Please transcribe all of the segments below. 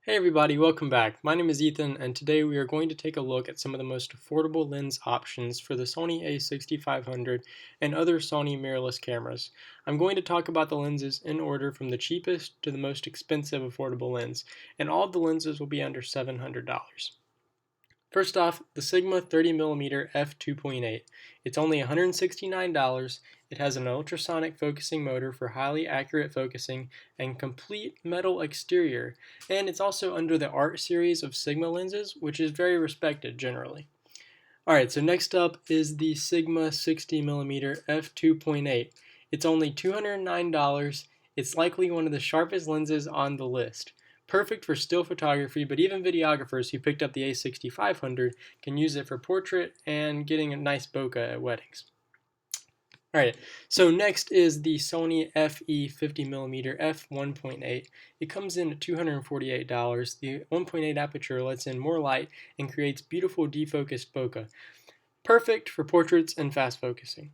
Hey everybody, welcome back. My name is Ethan and today we are going to take a look at some of the most affordable lens options for the Sony A6500 and other Sony mirrorless cameras. I'm going to talk about the lenses in order from the cheapest to the most expensive affordable lens, and all of the lenses will be under $700. First off, the Sigma 30mm f2.8. It's only $169. It has an ultrasonic focusing motor for highly accurate focusing and complete metal exterior, and it's also under the Art series of Sigma lenses, which is very respected generally. Alright, so next up is the Sigma 60mm f2.8. It's only $209. It's likely one of the sharpest lenses on the list. Perfect for still photography, but even videographers who picked up the A6500 can use it for portrait and getting a nice bokeh at weddings. Alright, so next is the Sony FE 50mm f1.8. It comes in at $248. The 1.8 aperture lets in more light and creates beautiful defocused bokeh. Perfect for portraits and fast focusing.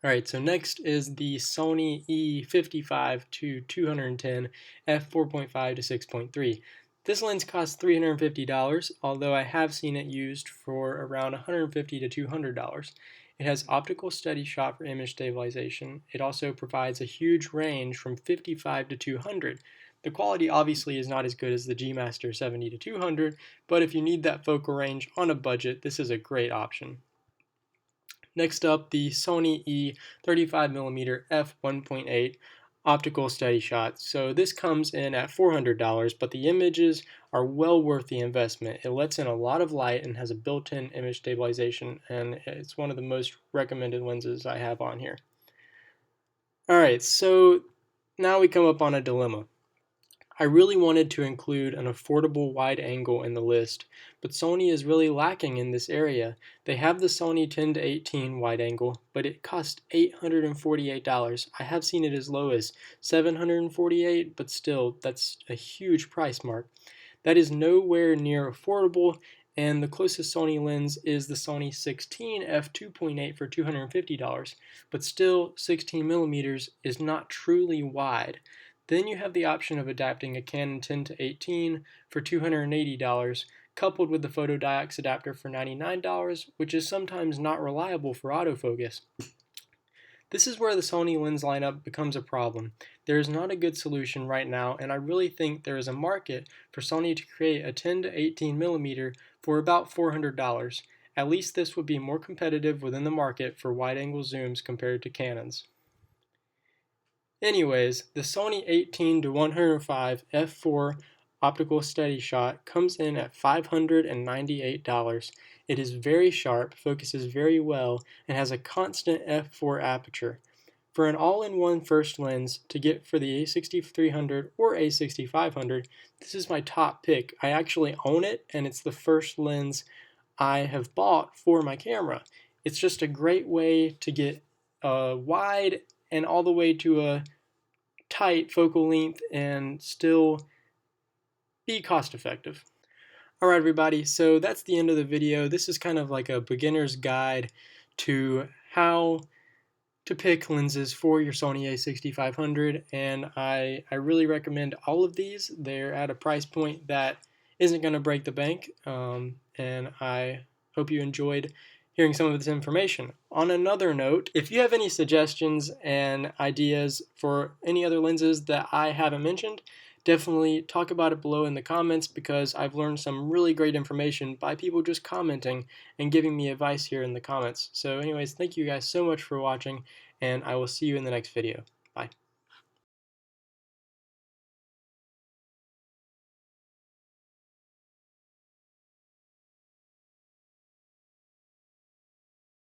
Alright, so next is the Sony E55 to 210 f4.5 to 6.3. This lens costs $350, although I have seen it used for around $150 to $200. It has optical steady shot for image stabilization. It also provides a huge range from 55 to 200. The quality obviously is not as good as the G Master 70 to 200, but if you need that focal range on a budget, this is a great option. Next up, the Sony E35mm f1.8 optical steady shot. So this comes in at $400, but the images are well worth the investment. It lets in a lot of light and has a built-in image stabilization, and it's one of the most recommended lenses I have on here. Alright, so now we come up on a dilemma. I really wanted to include an affordable wide angle in the list, but Sony is really lacking in this area. They have the Sony 10 to 18 wide angle, but it costs $848. I have seen it as low as $748, but still, that's a huge price mark. That is nowhere near affordable, and the closest Sony lens is the Sony 16 f2.8 for $250, but still 16 millimeters is not truly wide. Then you have the option of adapting a Canon 10 to 18 for $280, coupled with the photodiox adapter for $99, which is sometimes not reliable for autofocus. This is where the Sony lens lineup becomes a problem. There is not a good solution right now, and I really think there is a market for Sony to create a 10 to 18 millimeter for about $400. At least this would be more competitive within the market for wide-angle zooms compared to Canons. Anyways, the Sony 18 to 105 f4 optical steady shot comes in at $598. It is very sharp, focuses very well, and has a constant f4 aperture. For an all-in-one first lens to get for the A6300 or A6500, this is my top pick. I actually own it, and it's the first lens I have bought for my camera. It's just a great way to get wide and all the way to a tight focal length and still be cost effective. Alright everybody, so that's the end of the video. This is kind of like a beginner's guide to how to pick lenses for your Sony A6500, and I really recommend all of these. They're at a price point that isn't going to break the bank, and I hope you enjoyed hearing some of this information. On another note, if you have any suggestions and ideas for any other lenses that I haven't mentioned, definitely talk about it below in the comments, because I've learned some really great information by people just commenting and giving me advice here in the comments. So anyways, thank you guys so much for watching, and I will see you in the next video. Bye.